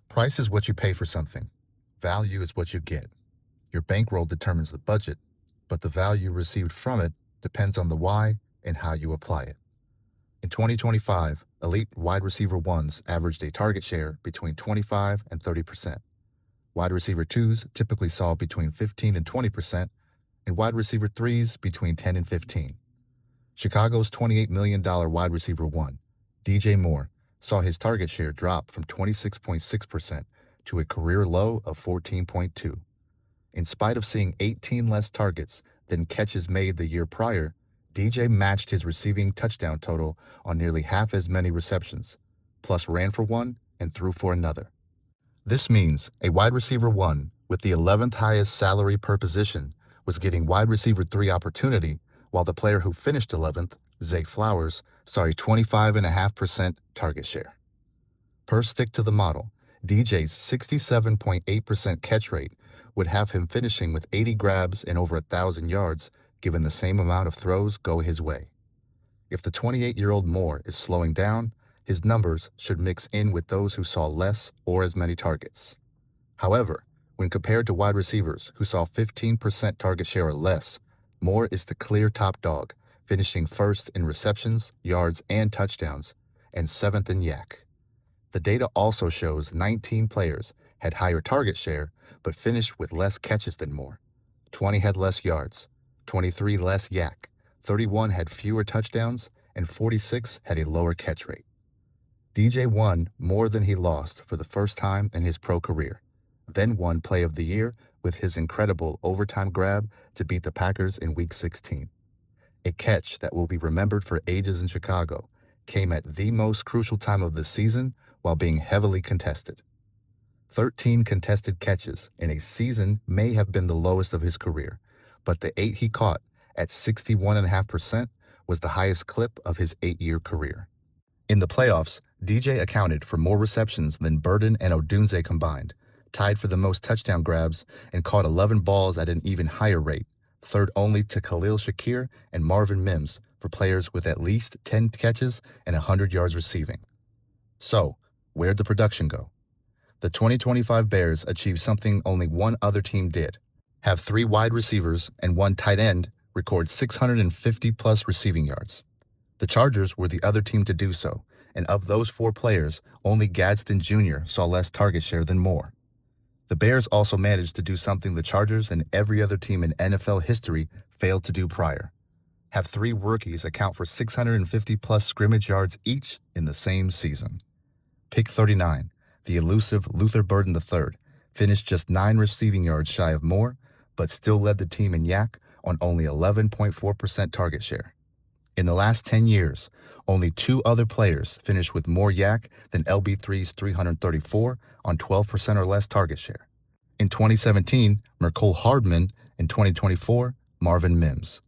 Price is what you pay for something. Value is what you get. Your bankroll determines the budget, but the value received from it depends on the why and how you apply it. In 2025, elite wide receiver ones averaged a target share between 25 and 30%. Wide receiver twos typically saw between 15 and 20%, and wide receiver threes between 10 and 15. Chicago's $28 million wide receiver one, DJ Moore, saw his target share drop from 26.6% to a career low of 14.2. In spite of seeing 18 less targets than catches made the year prior, DJ matched his receiving touchdown total on nearly half as many receptions, plus ran for one and threw for another. This means a wide receiver one with the 11th highest salary per position was getting wide receiver three opportunity, while the player who finished 11th, Zay Flowers, saw a 25.5% target share. Per stick to the model, DJ's 67.8% catch rate would have him finishing with 80 grabs and over 1,000 yards, given the same amount of throws go his way. If the 28-year-old Moore is slowing down, his numbers should mix in with those who saw less or as many targets. However, when compared to wide receivers who saw 15% target share or less, Moore is the clear top dog, finishing first in receptions, yards, and touchdowns, and seventh in yak. The data also shows 19 players had higher target share but finished with less catches than Moore. 20 had less yards, 23 less yak, 31 had fewer touchdowns, and 46 had a lower catch rate. DJ won more than he lost for the first time in his pro career, then won Play of the Year with his incredible overtime grab to beat the Packers in Week 16. A catch that will be remembered for ages in Chicago came at the most crucial time of the season while being heavily contested. 13 contested catches in a season may have been the lowest of his career, but the 8 he caught at 61.5% was the highest clip of his 8-year career. In the playoffs, DJ accounted for more receptions than Burden and Odunze combined, tied for the most touchdown grabs, and caught 11 balls at an even higher rate, third only to Khalil Shakir and Marvin Mims for players with at least 10 catches and 100 yards receiving. So, where'd the production go? The 2025 Bears achieved something only one other team did: have 3 wide receivers and 1 tight end record 650-plus receiving yards. The Chargers were the other team to do so, and of those 4 players, only Gadsden Jr. saw less target share than Moore. The Bears also managed to do something the Chargers and every other team in NFL history failed to do prior: have 3 rookies account for 650-plus scrimmage yards each in the same season. Pick 39, the elusive Luther Burden III, finished just 9 receiving yards shy of Moore, but still led the team in yak on only 11.4% target share. In the last 10 years, only 2 other players finished with more yak than LB3's 334 on 12% or less target share. In 2017, Mecole Hardman. In 2024, Marvin Mims.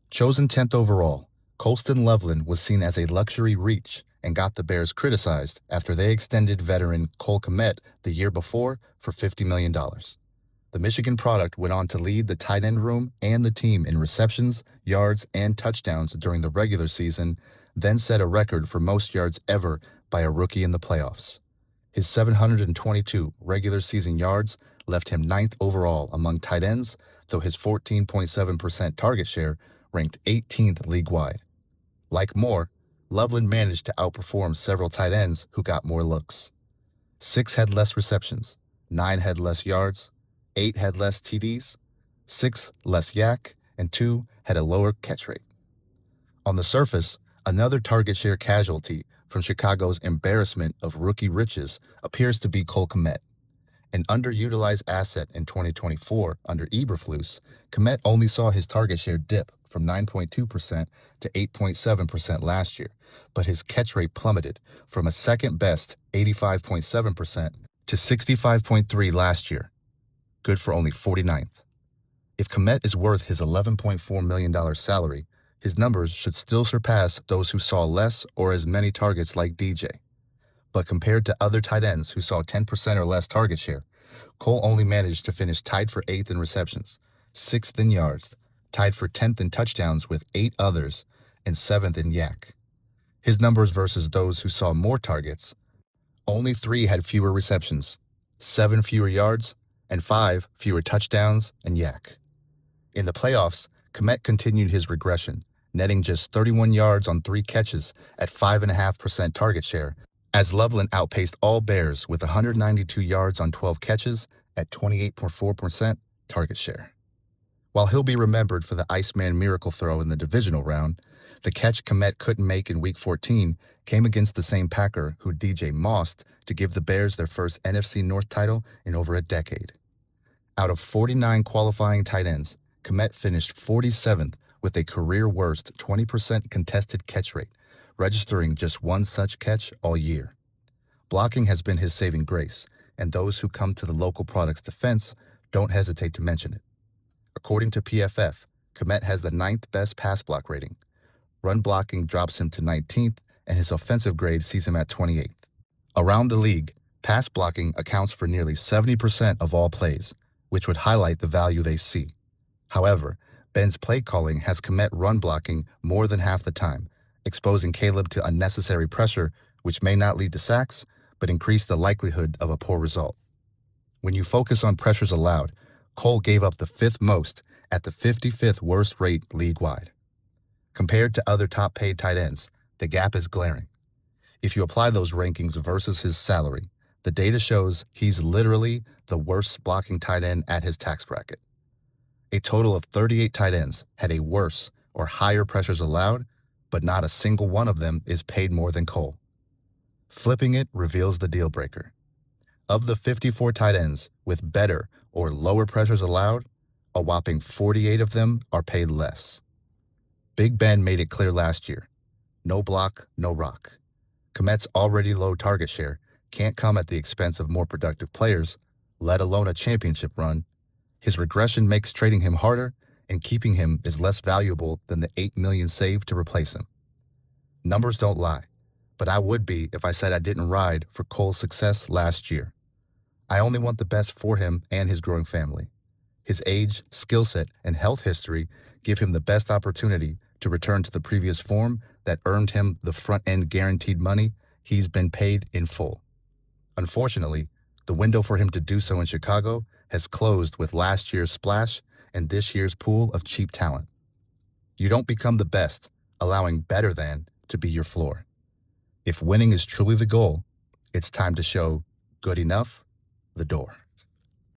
Chosen 10th overall, Colston Loveland was seen as a luxury reach and got the Bears criticized after they extended veteran Cole Kmet the year before for $50 million. The Michigan product went on to lead the tight end room and the team in receptions, yards, and touchdowns during the regular season, then set a record for most yards ever by a rookie in the playoffs. His 722 regular season yards left him 9th overall among tight ends, though his 14.7% target share ranked 18th league-wide. Like Moore, Loveland managed to outperform several tight ends who got more looks. 6 had less receptions, 9 had less yards, 8 had less TDs, 6 less yak, and 2 had a lower catch rate. On the surface, another target share casualty from Chicago's embarrassment of rookie riches appears to be Cole Kmet. An underutilized asset in 2024 under Eberflus, Kmet only saw his target share dip from 9.2% to 8.7% last year, but his catch rate plummeted from a second-best 85.7% to 65.3% last year, good for only 49th. If Kmet is worth his $11.4 million salary, his numbers should still surpass those who saw less or as many targets like DJ. But compared to other tight ends who saw 10% or less target share, Cole only managed to finish tied for 8th in receptions, 6th in yards, tied for 10th in touchdowns with 8 others, and 7th in yak. His numbers versus those who saw more targets Only 3 had fewer receptions, 7 fewer yards, and 5 fewer touchdowns and yak. In the playoffs, Kmet continued his regression, netting just 31 yards on 3 catches at 5.5% target share, as Loveland outpaced all Bears with 192 yards on 12 catches at 28.4% target share. While he'll be remembered for the Iceman miracle throw in the divisional round, the catch Kmet couldn't make in Week 14 came against the same Packer who DJ Mossed to give the Bears their first NFC North title in over a decade. Out of 49 qualifying tight ends, Kmet finished 47th with a career-worst 20% contested catch rate, registering just one such catch all year. Blocking has been his saving grace, and those who come to the local product's defense don't hesitate to mention it. According to PFF, Kmet has the 9th best pass block rating. Run blocking drops him to 19th, and his offensive grade sees him at 28th. Around the league, pass blocking accounts for nearly 70% of all plays, which would highlight the value they see. However, Ben's play calling has Kmet run blocking more than half the time, exposing Caleb to unnecessary pressure, which may not lead to sacks, but increase the likelihood of a poor result. When you focus on pressures allowed, Cole gave up the 5th most at the 55th worst rate league-wide. Compared to other top-paid tight ends, the gap is glaring. If you apply those rankings versus his salary, the data shows he's literally the worst blocking tight end at his tax bracket. A total of 38 tight ends had a worse or higher pressures allowed, but not a single one of them is paid more than Cole. Flipping it reveals the deal breaker. Of the 54 tight ends with better or lower pressures allowed, a whopping 48 of them are paid less. Big Ben made it clear last year. No block, no rock. Kmet's already low target share can't come at the expense of more productive players, let alone a championship run. His regression makes trading him harder, and keeping him is less valuable than the $8 million saved to replace him. Numbers don't lie, but I would be if I said I didn't ride for Cole's success last year. I only want the best for him and his growing family. His age, skill set, and health history give him the best opportunity to return to the previous form that earned him the front-end guaranteed money he's been paid in full. Unfortunately, the window for him to do so in Chicago has closed with last year's splash and this year's pool of cheap talent. You don't become the best, allowing better than to be your floor. If winning is truly the goal, it's time to show good enough the door.